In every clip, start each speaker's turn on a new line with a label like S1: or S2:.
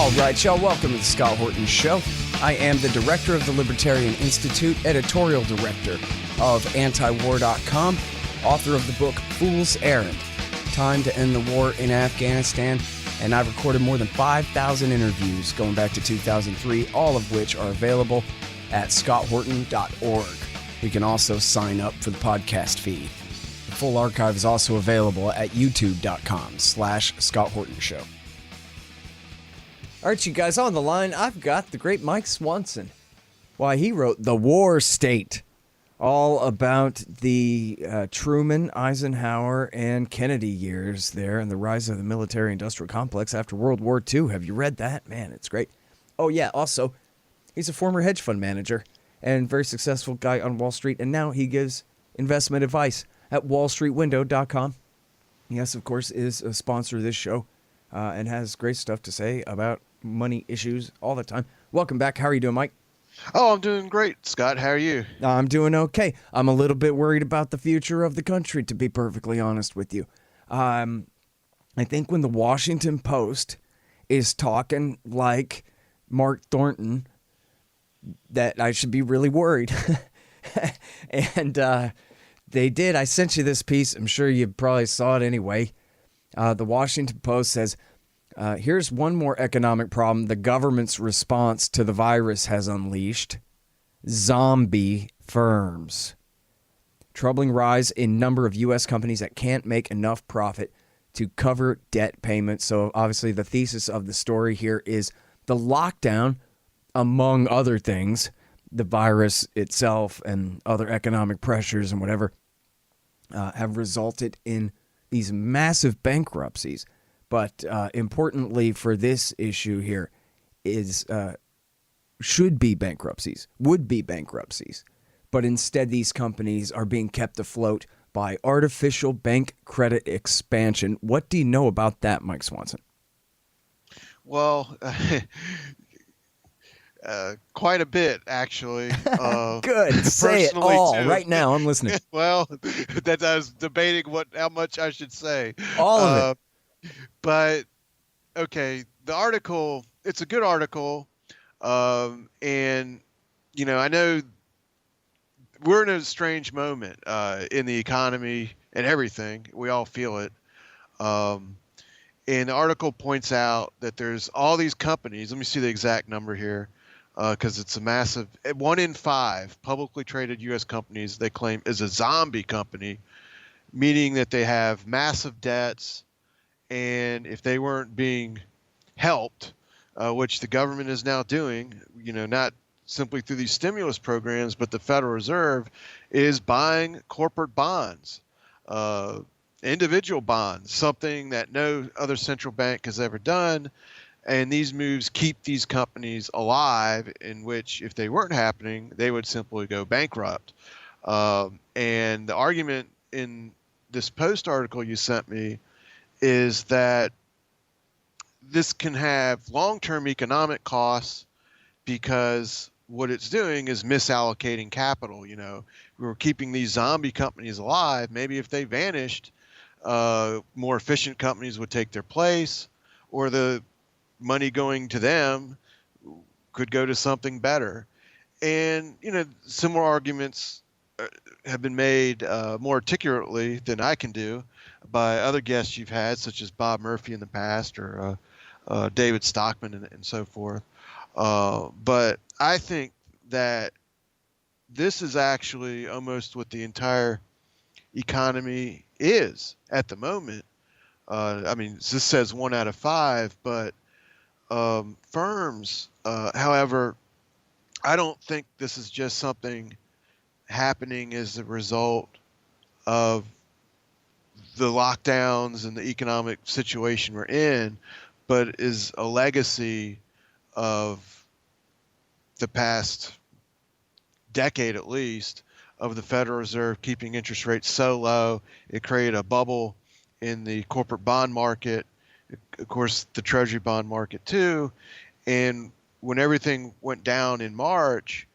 S1: All right, y'all, welcome to the Scott Horton Show. I am the director of the Libertarian Institute, editorial director of antiwar.com, author of the book Fool's Errand, Time to End the War in Afghanistan, and I've recorded more than 5,000 interviews going back to 2003, all of which are available at scotthorton.org. You can also sign up for the podcast feed. The full archive is also available at youtube.com/Scott Horton Show. All right, you guys, on the line, I've got the great Mike Swanson. Why, he wrote The War State, all about the Truman, Eisenhower, and Kennedy years there and the rise of the military-industrial complex after World War II. Have you read that? Man, it's great. Oh, yeah, also, he's a former hedge fund manager and very successful guy on Wall Street, and now he gives investment advice at wallstreetwindow.com. Yes, of course, is a sponsor of this show and has great stuff to say about money issues all the time. Welcome back. How are you doing, Mike?
S2: Oh, I'm doing great, Scott. How are you?
S1: I'm doing okay. I'm a little bit worried about the future of the country, to be perfectly honest with you. I think when the Washington Post is talking like Mark Thornton, that I should be really worried. And they did. I sent you this piece. I'm sure you probably saw it anyway. The Washington Post says, here's one more economic problem the government's response to the virus has unleashed. Zombie firms. Troubling rise in number of U.S. companies that can't make enough profit to cover debt payments. So obviously the thesis of the story here is the lockdown, among other things, the virus itself and other economic pressures and whatever, have resulted in these massive bankruptcies. But importantly for this issue here is should be bankruptcies, would be bankruptcies. But instead these companies are being kept afloat by artificial bank credit expansion. What do you know about that, Mike Swanson?
S2: Well, quite a bit, actually.
S1: Good. Say it all
S2: too.
S1: right now. I'm listening.
S2: Well, that I was debating how much I should say.
S1: All of it.
S2: But, okay, the article, it's a good article. And, you know, I know we're in a strange moment in the economy and everything. We all feel it. And the article points out that there's all these companies. Let me see the exact number here. Because it's a massive 1 in 5 publicly traded U.S. companies they claim is a zombie company, meaning that they have massive debts, and if they weren't being helped, which the government is now doing, you know, not simply through these stimulus programs, but the Federal Reserve is buying corporate bonds, individual bonds, something that no other central bank has ever done. And these moves keep these companies alive, in which if they weren't happening, they would simply go bankrupt. And the argument in this Post article you sent me is that this can have long-term economic costs because what it's doing is misallocating capital. You know, we're keeping these zombie companies alive. Maybe if they vanished, more efficient companies would take their place, or the money going to them could go to something better. And, you know, similar arguments have been made more articulately than I can do by other guests you've had, such as Bob Murphy in the past, or David Stockman and so forth. But I think that this is actually almost what the entire economy is at the moment. I mean, this says 1 out of 5, but firms, however, I don't think this is just something happening as a result of the lockdowns and the economic situation we're in, but is a legacy of the past decade at least of the Federal Reserve keeping interest rates so low. It created a bubble in the corporate bond market, of course, the Treasury bond market too. And when everything went down in March,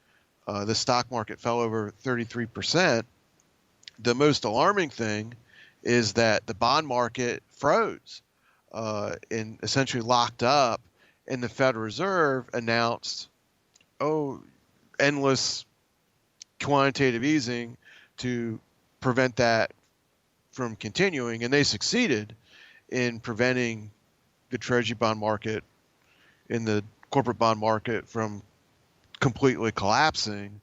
S2: the stock market fell over 33%. The most alarming thing is that the bond market froze and essentially locked up, and the Federal Reserve announced, oh, endless quantitative easing to prevent that from continuing, and they succeeded in preventing the treasury bond market and the corporate bond market from completely collapsing.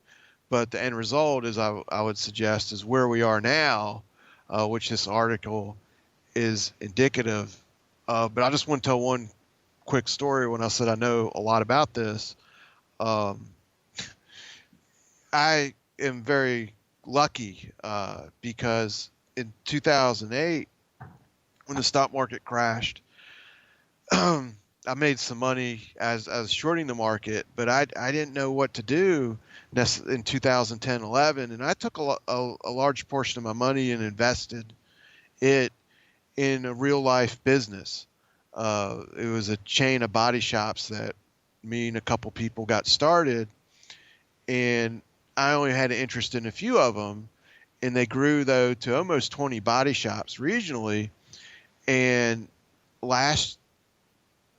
S2: But the end result is, I would suggest, is where we are now, which this article is indicative of. But I just want to tell one quick story. When I said I know a lot about this, um, I am very lucky because in 2008, when the stock market crashed, I made some money as shorting the market, but I didn't know what to do in 2010, 11, and I took a large portion of my money and invested it in a real life business. It was a chain of body shops that me and a couple people got started, and I only had an interest in a few of them, and they grew though to almost 20 body shops regionally. And last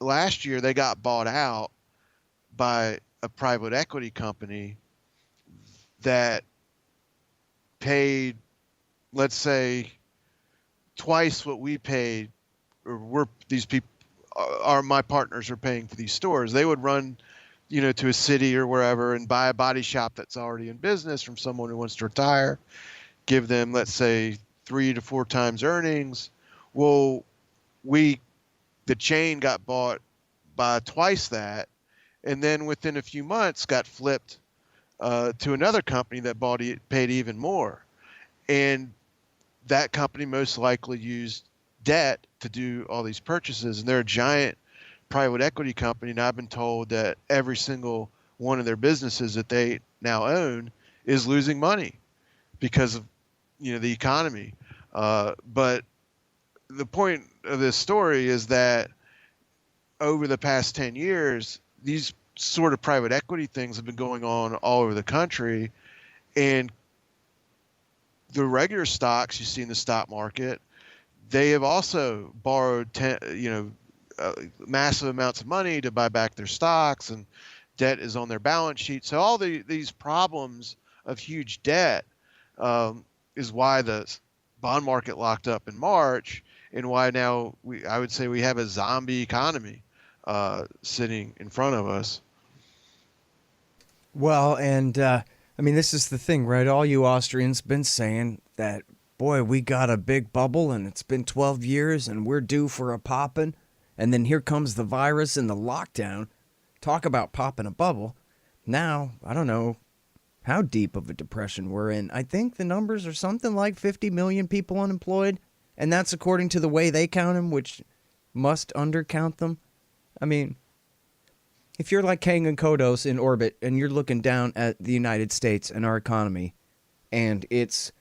S2: year they got bought out by a private equity company that paid, let's say, twice what we paid, or these people are my partners are paying for these stores. They would run, to a city or wherever and buy a body shop that's already in business from someone who wants to retire, give them, let's say, 3 to 4 times earnings. Well, the chain got bought by twice that, and then within a few months got flipped to another company that paid even more. And that company most likely used debt to do all these purchases, and they're a giant private equity company, and I've been told that every single one of their businesses that they now own is losing money because of the economy. But the point of this story is that over the past 10 years, these sort of private equity things have been going on all over the country, and the regular stocks you see in the stock market, they have also borrowed massive amounts of money to buy back their stocks, and debt is on their balance sheet. So all these problems of huge debt is why the bond market locked up in March, and why now I would say we have a zombie economy sitting in front of us.
S1: Well, and this is the thing, right? All you Austrians been saying that, boy, we got a big bubble and it's been 12 years and we're due for a popping. And then here comes the virus and the lockdown. Talk about popping a bubble. Now, I don't know how deep of a depression we're in. I think the numbers are something like 50 million people unemployed. And that's according to the way they count them, which must undercount them. I mean, if you're like Kang and Kodos in orbit and you're looking down at the United States and our economy and its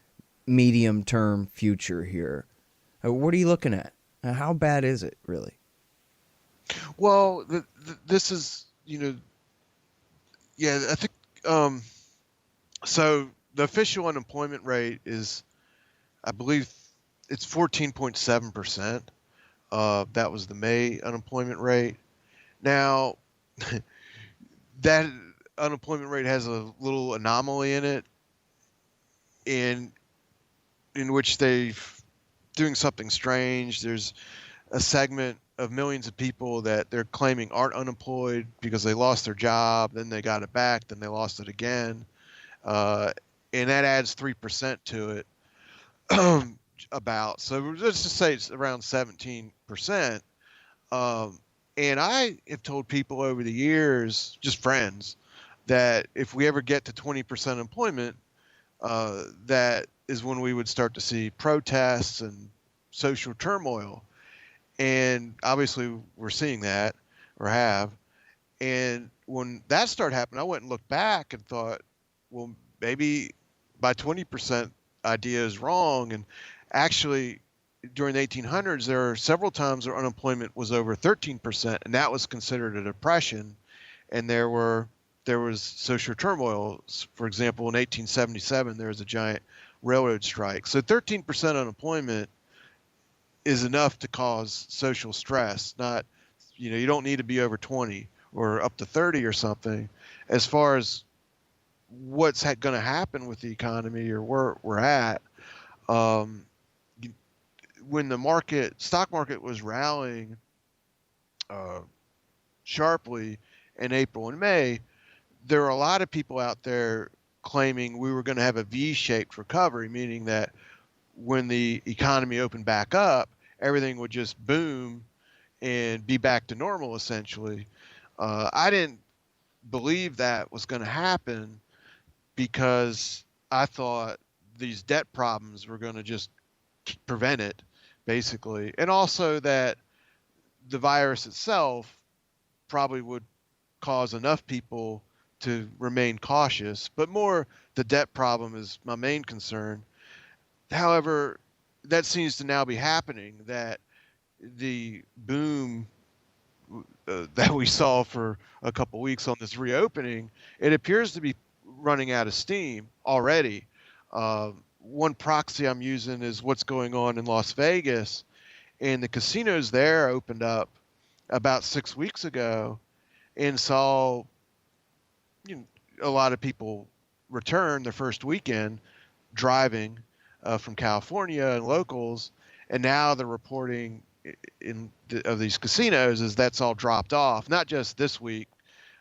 S1: medium-term future here, what are you looking at? How bad is it, really?
S2: Well, this is, I think, so the official unemployment rate is, I believe it's 14.7%. That was the May unemployment rate. Now, that unemployment rate has a little anomaly in it, in which they're doing something strange. There's a segment of millions of people that they're claiming aren't unemployed because they lost their job, then they got it back, then they lost it again, and that adds 3% to it. So let's just say it's around 17%. And I have told people over the years, just friends, that if we ever get to 20% employment, that is when we would start to see protests and social turmoil. And obviously we're seeing that, or have. And when that started happening, I went and looked back and thought, well, maybe by 20% idea is wrong. And actually, during the 1800s, there were several times where unemployment was over 13%, and that was considered a depression. And there was social turmoil. For example, in 1877, there was a giant railroad strike. So 13% unemployment is enough to cause social stress, not you don't need to be over 20 or up to 30 or something. As far as what's going to happen with the economy or where we're at, um, when the stock market was rallying uh, sharply in April and May, there were a lot of people out there claiming we were going to have a V-shaped recovery, meaning that when the economy opened back up, everything would just boom and be back to normal, essentially. I didn't believe that was going to happen because I thought these debt problems were going to just prevent it, basically. And also that the virus itself probably would cause enough people to remain cautious, but more the debt problem is my main concern. However, that seems to now be happening, that the boom that we saw for a couple weeks on this reopening, it appears to be running out of steam already. One proxy I'm using is what's going on in Las Vegas, and the casinos there opened up about 6 weeks ago and saw a lot of people return their first weekend driving from California and locals, and now they're reporting of these casinos is that's all dropped off. Not just this week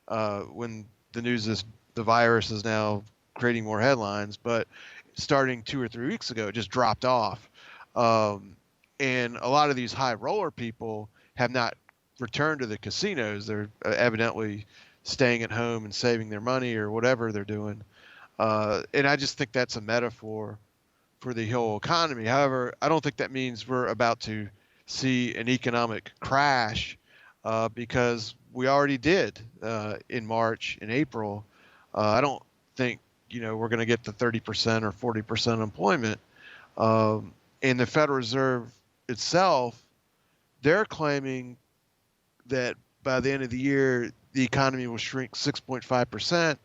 S2: when the news is the virus is now creating more headlines, but starting 2 or 3 weeks ago, it just dropped off. And a lot of these high roller people have not returned to the casinos. They're evidently staying at home and saving their money or whatever they're doing. And I just think that's a metaphor for the whole economy. However, I don't think that means we're about to see an economic crash because we already did in March and April. I don't think we're going to get to 30% or 40% employment. And the Federal Reserve itself, they're claiming that by the end of the year, the economy will shrink 6.5%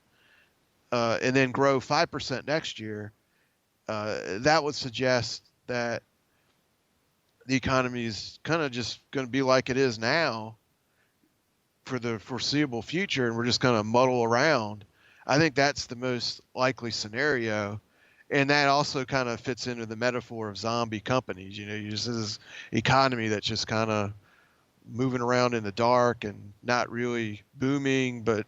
S2: and then grow 5% next year. That would suggest that the economy is kind of just going to be like it is now for the foreseeable future, and we're just going to muddle around. I think that's the most likely scenario. And that also kind of fits into the metaphor of zombie companies. You just this economy that's just kind of moving around in the dark and not really booming, but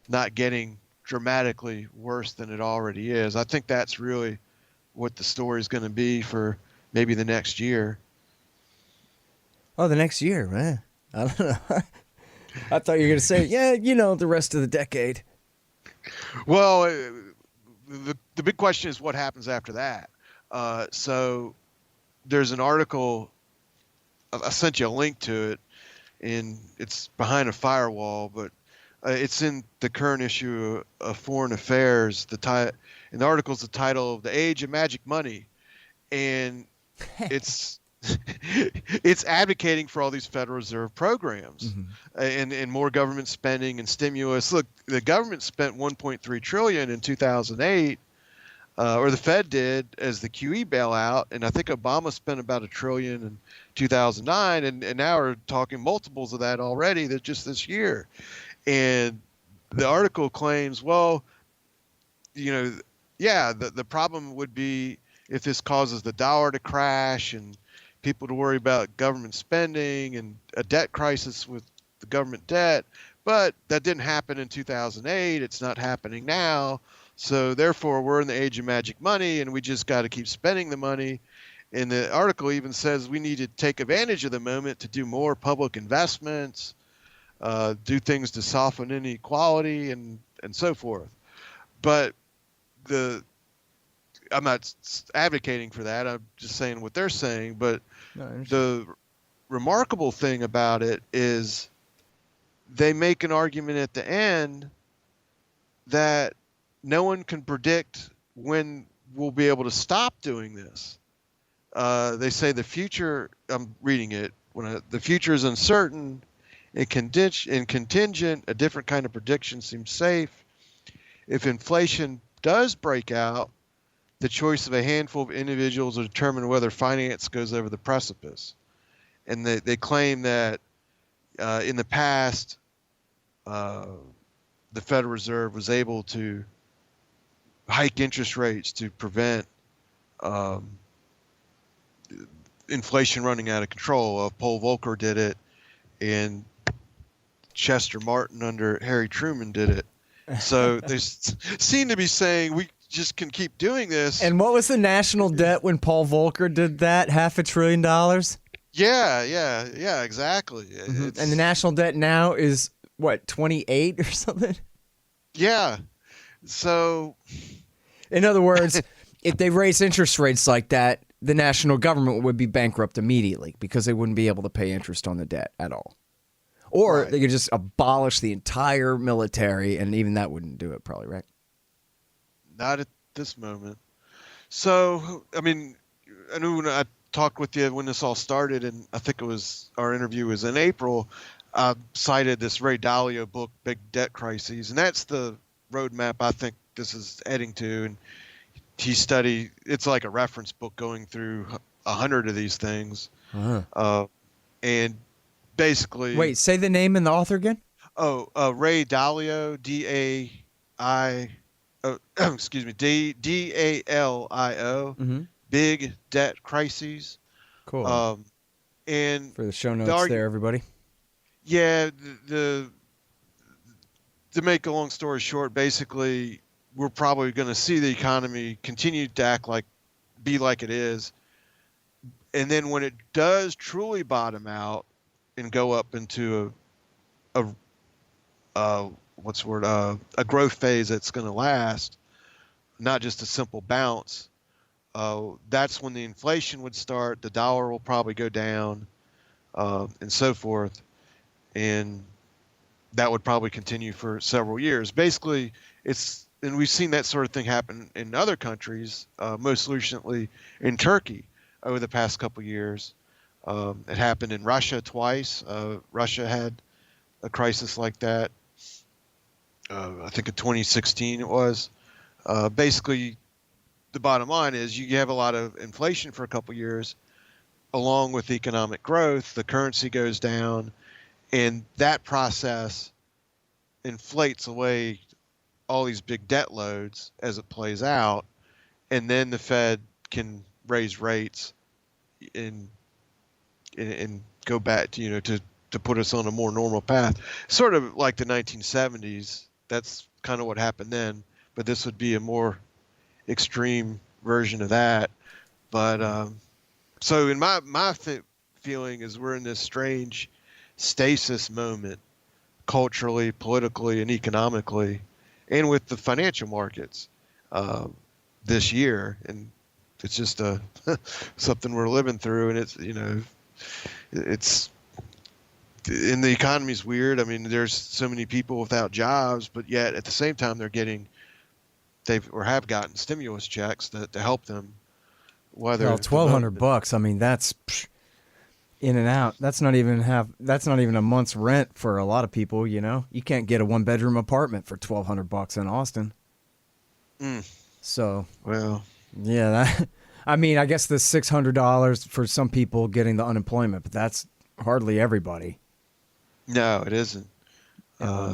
S2: not getting dramatically worse than it already is. I think that's really what the story is going to be for maybe the next year.
S1: Oh, the next year, man. I don't know. I thought you were going to say, the rest of the decade.
S2: Well, the big question is what happens after that. So there's an article, I sent you a link to it, and it's behind a firewall, but it's in the current issue of Foreign Affairs. And the article's the title of The Age of Magic Money. And it's it's advocating for all these Federal Reserve programs and more government spending and stimulus. Look, the government spent $1.3 trillion in 2008, or the Fed did as the QE bailout, and I think Obama spent about $1 trillion in 2009, and now we're talking multiples of that already just this year. And the article claims, well, the problem would be if this causes the dollar to crash and people to worry about government spending and a debt crisis with the government debt. But that didn't happen in 2008. It's not happening now. So therefore, we're in the age of magic money, and we just got to keep spending the money. And the article even says we need to take advantage of the moment to do more public investments, do things to soften inequality, and so forth. But I'm not advocating for that. I'm just saying what they're saying. But the remarkable thing about it is they make an argument at the end that no one can predict when we'll be able to stop doing this. They say the future, I'm reading it, the future is uncertain and contingent, a different kind of prediction seems safe. If inflation does break out, the choice of a handful of individuals will determine whether finance goes over the precipice. And they claim that in the past, the Federal Reserve was able to hike interest rates to prevent um, inflation running out of control. Paul Volcker did it, and Chester Martin under Harry Truman did it. So they seem to be saying we just can keep doing this.
S3: And what was the national debt when Paul Volcker did that? $500 billion?
S2: Yeah, exactly.
S3: Mm-hmm. And the national debt now is, what, 28 or something?
S2: Yeah. So,
S3: in other words, if they raise interest rates like that, the national government would be bankrupt immediately because they wouldn't be able to pay interest on the debt at all. Or they could just abolish the entire military, and even that wouldn't do it, probably, right?
S2: Not at this moment. So, I mean, I knew when I talked with you when this all started, and I think it was our interview was in April, I cited this Ray Dalio book, Big Debt Crises, and that's the roadmap I think this is heading to. And it's like a reference book going through 100 of these things. And basically...
S3: Wait, say the name and the author again?
S2: Ray Dalio, D-A-L-I-O, Big Debt Crises.
S3: Cool.
S2: And
S3: for the show notes there, everybody.
S2: Yeah, to make a long story short, basically, we're probably going to see the economy continue to be like it is. And then when it does truly bottom out and go up into a growth phase that's going to last, not just a simple bounce, that's when the inflation would start, the dollar will probably go down, and so forth. And that would probably continue for several years. Basically, and we've seen that sort of thing happen in other countries, most recently in Turkey over the past couple of years. It happened in Russia twice. Russia had a crisis like that. I think in 2016 it was. Basically, the bottom line is you have a lot of inflation for a couple of years, along with economic growth. The currency goes down, and that process inflates away all these big debt loads as it plays out, and then the Fed can raise rates and go back to put us on a more normal path, sort of like the 1970s. That's kind of what happened then, but this would be a more extreme version of that. But so in my feeling is we're in this strange stasis moment, culturally, politically, and economically, and with the financial markets this year. And it's just something we're living through, and it's and the economy's weird. I mean, there's so many people without jobs, but yet at the same time have gotten stimulus checks to help them. Whether
S3: $1,200, I mean, that's in and out. That's not even a month's rent for a lot of people. You can't get a 1-bedroom apartment for $1,200 in Austin. So,
S2: well,
S3: yeah, I mean, I guess the $600 for some people getting the unemployment, but that's hardly everybody.
S2: No, it isn't.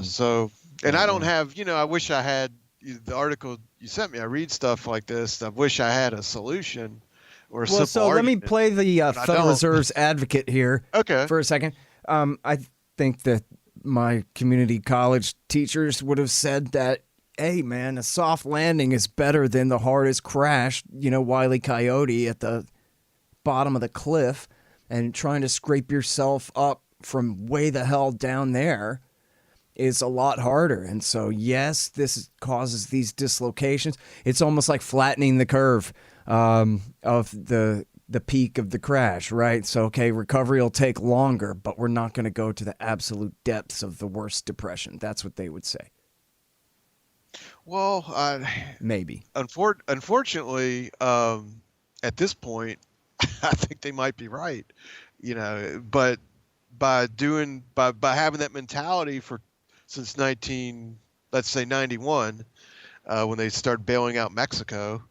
S2: So, and I don't have, I wish I had the article you sent me. I read stuff like this. I wish I had a solution or a simple argument.
S3: Let me play the Federal Reserve's advocate here for a second. I think that my community college teachers would have said that, hey, man, a soft landing is better than the hardest crash, Wile E. Coyote at the bottom of the cliff and trying to scrape yourself up from way the hell down there is a lot harder. And so, yes, this causes these dislocations. It's almost like flattening the curve of the peak of the crash, right? So, okay, recovery will take longer, but we're not going to go to the absolute depths of the worst depression. That's what they would say.
S2: Well,
S3: maybe.
S2: Unfortunately, at this point, I think they might be right. But by having that mentality since 91, when they started bailing out Mexico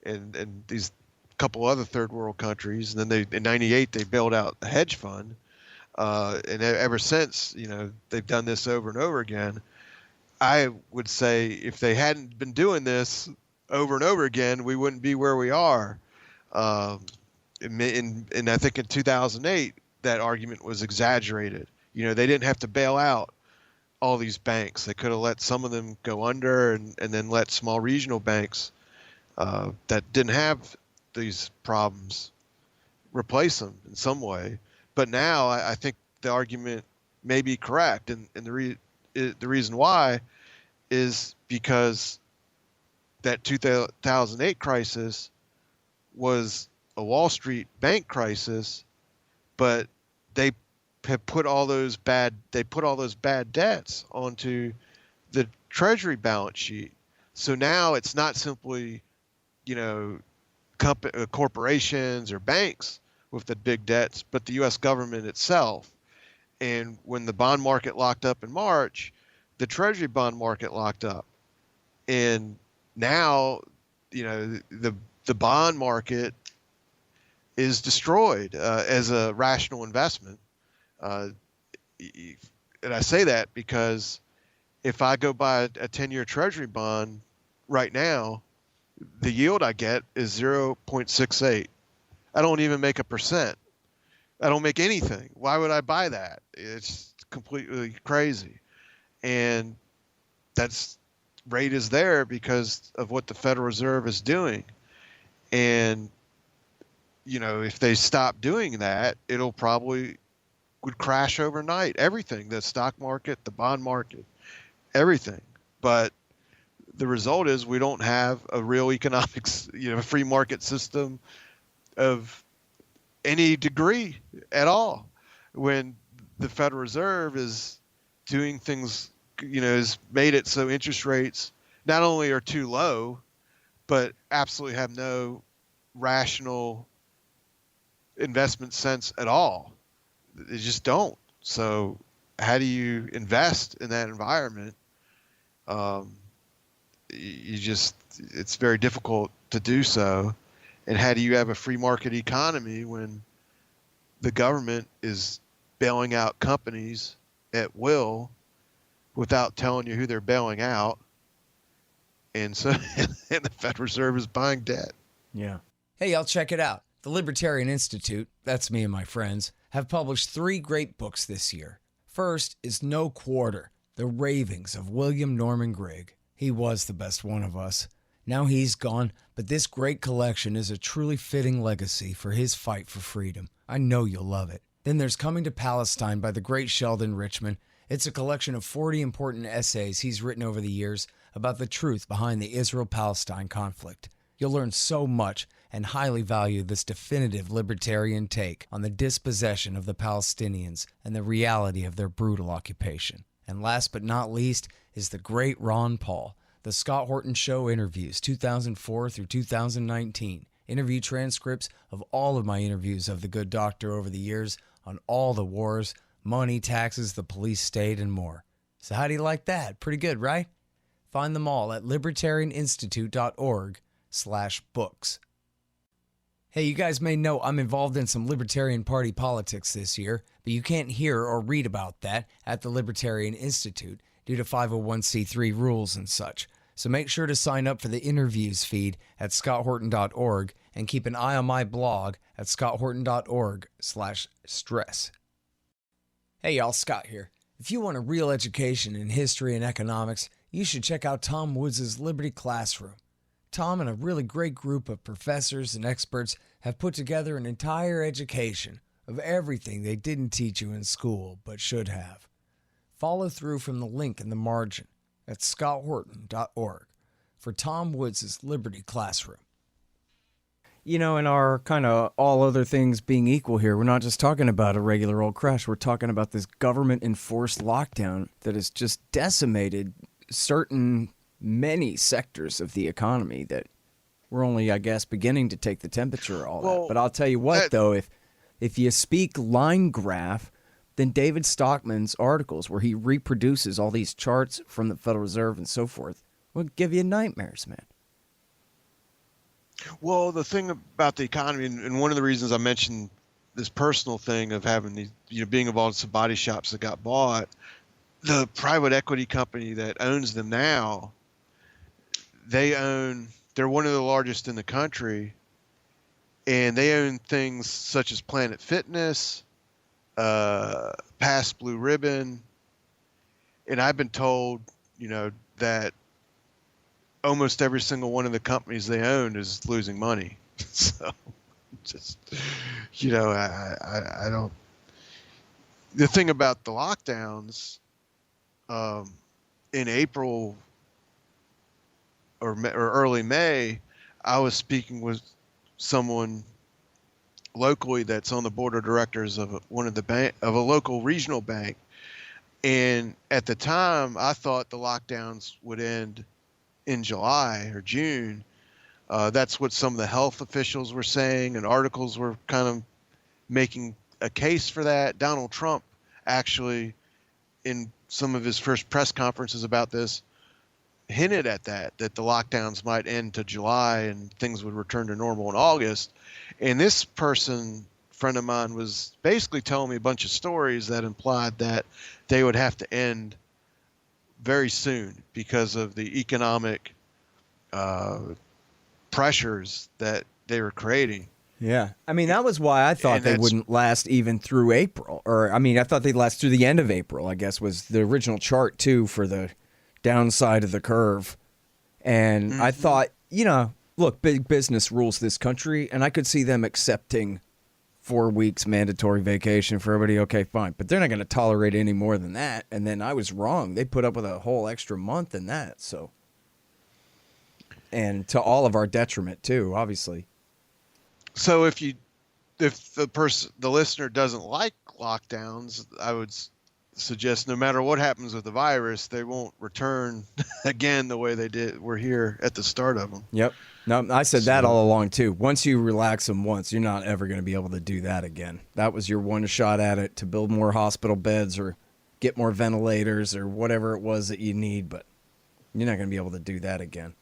S2: and these couple other third world countries, and then in 98 they bailed out the hedge fund. And ever since, they've done this over and over again. I would say if they hadn't been doing this over and over again, we wouldn't be where we are. And I think in 2008, that argument was exaggerated. They didn't have to bail out all these banks. They could have let some of them go under and then let small regional banks that didn't have these problems replace them in some way. But now I think the argument may be correct. And the reason why is because that 2008 crisis was a Wall Street bank crisis, but they put all those bad debts onto the Treasury balance sheet. So now it's not simply, corporations or banks with the big debts, but the U.S. government itself. And when the bond market locked up in March, the Treasury bond market locked up. And now, the bond market is destroyed as a rational investment. And I say that because if I go buy a 10-year Treasury bond right now, the yield I get is 0.68. I don't even make 1%. I don't make anything. Why would I buy that? It's completely crazy. And that's rate is there because of what the Federal Reserve is doing. And, if they stop doing that, it'll probably would crash overnight. Everything, the stock market, the bond market, everything. But the result is we don't have a real economics, free market system of any degree at all. When the Federal Reserve is doing things, has made it so interest rates not only are too low, but absolutely have no rational investment sense at all. They just don't. So how do you invest in that environment? It's very difficult to do so. And how do you have a free market economy when the government is bailing out companies at will without telling you who they're bailing out? And so and the Federal Reserve is buying debt.
S3: Yeah.
S1: Hey, y'all, check it out. The Libertarian Institute, that's me and my friends, have published 3 great books this year. First is No Quarter, The Ravings of William Norman Grigg. He was the best one of us. Now he's gone, but this great collection is a truly fitting legacy for his fight for freedom. I know you'll love it. Then there's Coming to Palestine by the great Sheldon Richman. It's a collection of 40 important essays he's written over the years about the truth behind the Israel-Palestine conflict. You'll learn so much and highly value this definitive libertarian take on the dispossession of the Palestinians and the reality of their brutal occupation. And last but not least is the great Ron Paul, The Scott Horton Show Interviews, 2004 through 2019. Interview transcripts of all of my interviews of the good doctor over the years on all the wars, money, taxes, the police state, and more. So how do you like that? Pretty good, right? Find them all at libertarianinstitute.org/books. Hey, you guys may know I'm involved in some Libertarian Party politics this year, but you can't hear or read about that at the Libertarian Institute due to 501c3 rules and such. So make sure to sign up for the interviews feed at scotthorton.org and keep an eye on my blog at scotthorton.org/stress. Hey y'all, Scott here. If you want a real education in history and economics, you should check out Tom Woods' Liberty Classroom. Tom and a really great group of professors and experts have put together an entire education of everything they didn't teach you in school but should have. Follow through from the link in the margin at scotthorton.org for Tom Woods' Liberty Classroom.
S3: In our kind of all other things being equal here, we're not just talking about a regular old crash. We're talking about this government-enforced lockdown that has just decimated many sectors of the economy that we're only, I guess, beginning to take the temperature of all that. But I'll tell you what, though, if you speak line graph, then David Stockman's articles where he reproduces all these charts from the Federal Reserve and so forth will give you nightmares, man.
S2: Well, the thing about the economy, and one of the reasons I mentioned this personal thing of having these, being involved in some body shops that got bought. The private equity company that owns them now, they're one of the largest in the country, and they own things such as Planet Fitness, Past Blue Ribbon, and I've been told, that almost every single one of the companies they own is losing money. So just, I don't, the thing about the lockdowns, in April or early May, I was speaking with someone locally that's on the board of directors of a local regional bank. And at the time, I thought the lockdowns would end in July or June. That's what some of the health officials were saying, and articles were kind of making a case for that. Donald Trump actually, in some of his first press conferences about this, hinted at that the lockdowns might end to July and things would return to normal in August. And this friend of mine, was basically telling me a bunch of stories that implied that they would have to end very soon because of the economic pressures that they were creating.
S3: Yeah. I mean, that was why I thought they wouldn't last even through April. I thought they'd last through the end of April, I guess, was the original chart, too, for the downside of the curve. And I thought, look, big business rules this country, and I could see them accepting 4 weeks mandatory vacation for everybody. Okay, fine. But they're not going to tolerate any more than that. And then I was wrong. They put up with a whole extra month in that. So, and to all of our detriment, too, obviously.
S2: So if the listener doesn't like lockdowns, I would suggest no matter what happens with the virus, they won't return again the way they were here at the start of them.
S3: Yep. No, I said that all along too. Once you relax them once, you're not ever going to be able to do that again. That was your one shot at it, to build more hospital beds or get more ventilators or whatever it was that you need, but you're not going to be able to do that again.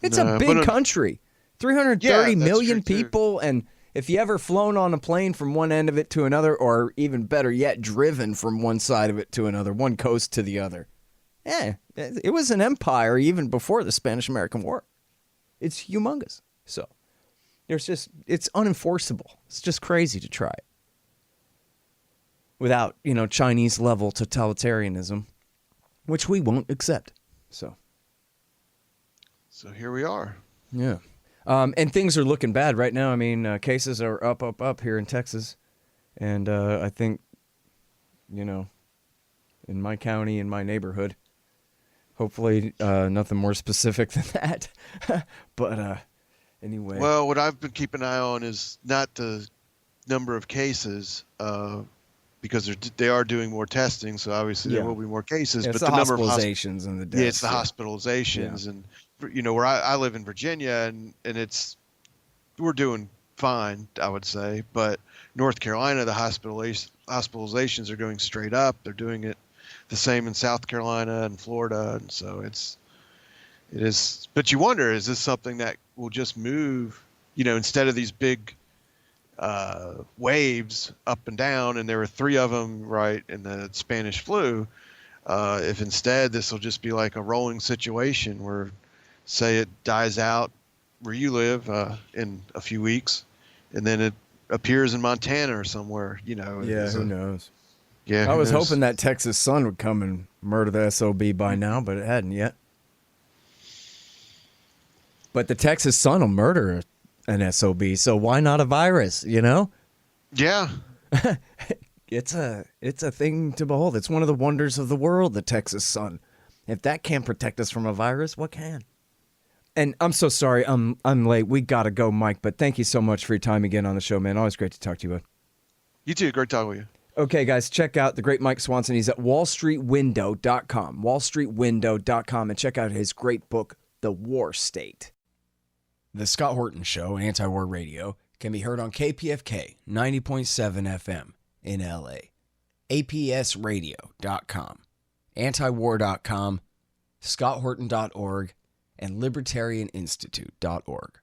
S3: It's a big country. 330 million people, and if you ever flown on a plane from one end of it to another, or even better yet, driven from one side of it to another, one coast to the other, it was an empire even before the Spanish-American War. It's humongous. So it's unenforceable. It's just crazy to try it without, Chinese-level totalitarianism, which we won't accept. So
S2: here we are.
S3: Yeah. And things are looking bad right now. I mean, cases are up here in Texas. And I think, in my county, in my neighborhood, hopefully nothing more specific than that. But anyway.
S2: Well, what I've been keeping an eye on is not the number of cases, because they are doing more testing. So obviously there will be more cases.
S3: Yeah,
S2: but
S3: the number of hospitalizations and the deaths.
S2: Yeah, it's the hospitalizations. Yeah. And where I live in Virginia, and we're doing fine, I would say, but North Carolina, the hospitalizations are going straight up. They're doing it the same in South Carolina and Florida. And so it is, but you wonder, is this something that will just move, instead of these big waves up and down, and there were 3 of them, right, in the Spanish flu, if instead this will just be like a rolling situation where, say it dies out where you live in a few weeks, and then it appears in Montana or somewhere,
S3: Yeah, who knows?
S2: Yeah,
S3: I was hoping that Texas sun would come and murder the SOB by now, but it hadn't yet. But the Texas sun will murder an SOB, so why not a virus,
S2: Yeah.
S3: It's a thing to behold. It's one of the wonders of the world, the Texas sun. If that can't protect us from a virus, what can? And I'm so sorry, I'm late. We gotta go, Mike. But thank you so much for your time again on the show, man. Always great to talk to you, bud.
S2: You too. Great talking with you.
S3: Okay, guys, check out the great Mike Swanson. He's at wallstreetwindow.com, wallstreetwindow.com, and check out his great book, The War State. The Scott Horton Show, Anti-War Radio, can be heard on KPFK 90.7 FM in LA, APSradio.com, antiwar.com, scotthorton.org, and libertarianinstitute.org.